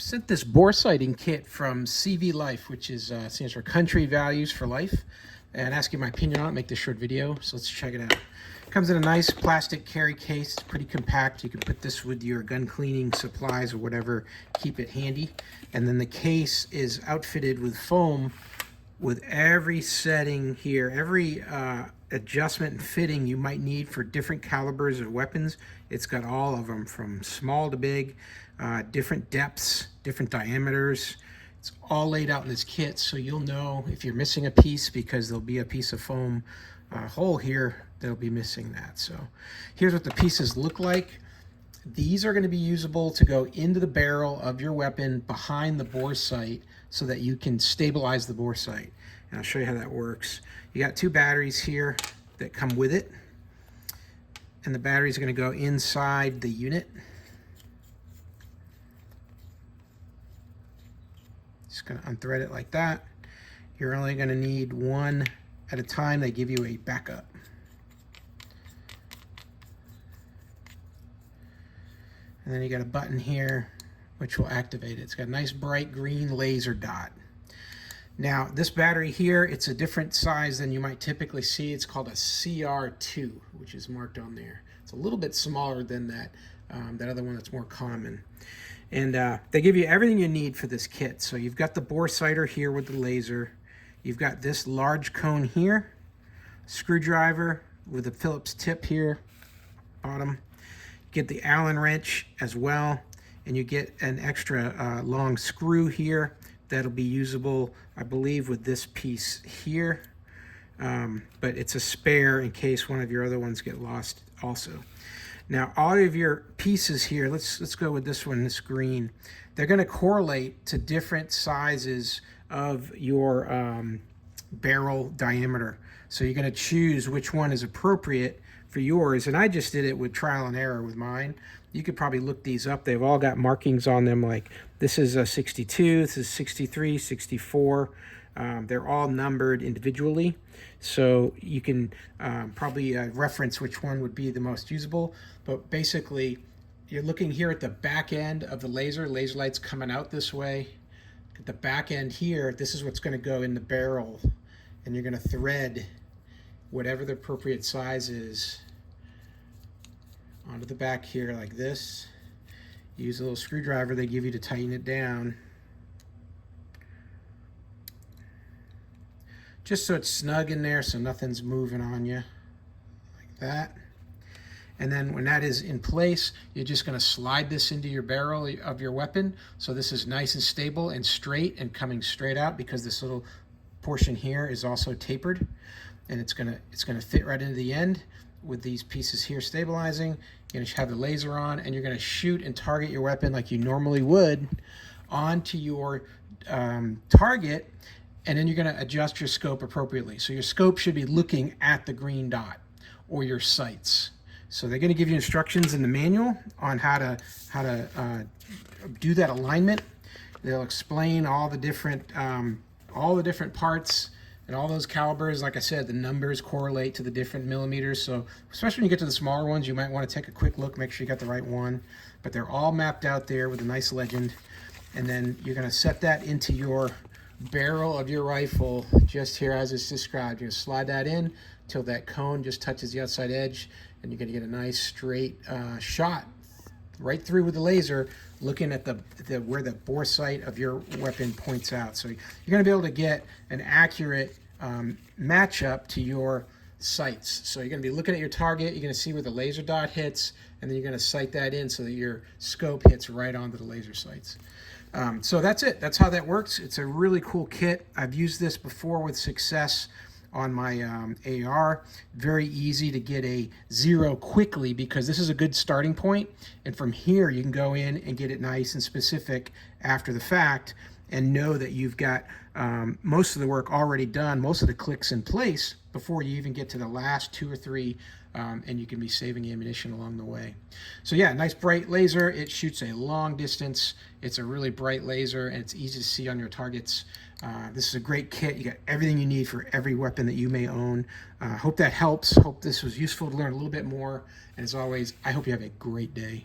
Sent this bore sighting kit from CVLIFE, which is stands for Country Values for Life, and asking my opinion on it, make this short video. So let's check it out. It comes in a nice plastic carry case. It's pretty compact. You can put this with your gun cleaning supplies or whatever, keep it handy. And then the case is outfitted with foam with every setting here, every adjustment and fitting you might need for different calibers of weapons. It's got all of them from small to big, different depths, different diameters. It's all laid out in this kit, so you'll know if you're missing a piece, because there'll be a piece of foam hole here that'll be missing that. So here's what the pieces look like. These are going to be usable to go into the barrel of your weapon behind the bore sight so that you can stabilize the bore sight. And I'll show you how that works. You got two batteries here that come with it, and the batteries are going to go inside the unit. Just going to unthread it like that. You're only going to need one at a time. They give you a backup. And then you got a button here which will activate it. It's got a nice bright green laser dot. Now this battery here, it's a different size than you might typically see. It's called a CR2, which is marked on there. It's a little bit smaller than that other one that's more common. And they give you everything you need for this kit. So you've got the Boresighter here with the laser. You've got this large cone here, screwdriver with a Phillips tip here, bottom. Get the Allen wrench as well, and you get an extra long screw here that'll be usable, I believe, with this piece here, but it's a spare in case one of your other ones get lost also. Now all of your pieces here, let's go with this one, this green. They're going to correlate to different sizes of your barrel diameter, so you're going to choose which one is appropriate for yours. And I just did it with trial and error with mine. You could probably look these up. They've all got markings on them, like this is a 62, this is 63, 64. They're all numbered individually, so you can probably reference which one would be the most usable. But basically, you're looking here at the back end of the laser light's coming out this way. At the back end here, this is what's going to go in the barrel, and you're going to thread whatever the appropriate size is onto the back here like this. Use a little screwdriver they give you to tighten it down, just so it's snug in there, so nothing's moving on you, like that. And then when that is in place, you're just going to slide this into your barrel of your weapon, so this is nice and stable and straight and coming straight out, because this little portion here is also tapered, and it's gonna fit right into the end with these pieces here stabilizing. You're gonna have the laser on, and you're gonna shoot and target your weapon like you normally would onto your target, and then you're gonna adjust your scope appropriately. So your scope should be looking at the green dot or your sights. So they're gonna give you instructions in the manual on how to do that alignment. They'll explain all the different parts and all those calibers. Like I said, the numbers correlate to the different millimeters, so especially when you get to the smaller ones, you might want to take a quick look, make sure you got the right one. But they're all mapped out there with a nice legend. And then you're going to set that into your barrel of your rifle just here as it's described. You're going to slide that in till that cone just touches the outside edge, and you're going to get a nice straight shot right through with the laser, looking at where the bore sight of your weapon points out. So you're going to be able to get an accurate matchup to your sights. So you're going to be looking at your target, you're going to see where the laser dot hits, and then you're going to sight that in so that your scope hits right onto the laser sights. So that's it. That's how that works. It's a really cool kit. I've used this before with success on my AR. Very easy to get a 0 quickly, because this is a good starting point, and from here you can go in and get it nice and specific after the fact, and know that you've got most of the work already done, most of the clicks in place before you even get to the last 2 or 3, and you can be saving ammunition along the way. So yeah, nice bright laser. It shoots a long distance. It's a really bright laser, and it's easy to see on your targets. This is a great kit. You got everything you need for every weapon that you may own. Hope that helps. Hope this was useful to learn a little bit more. And as always, I hope you have a great day.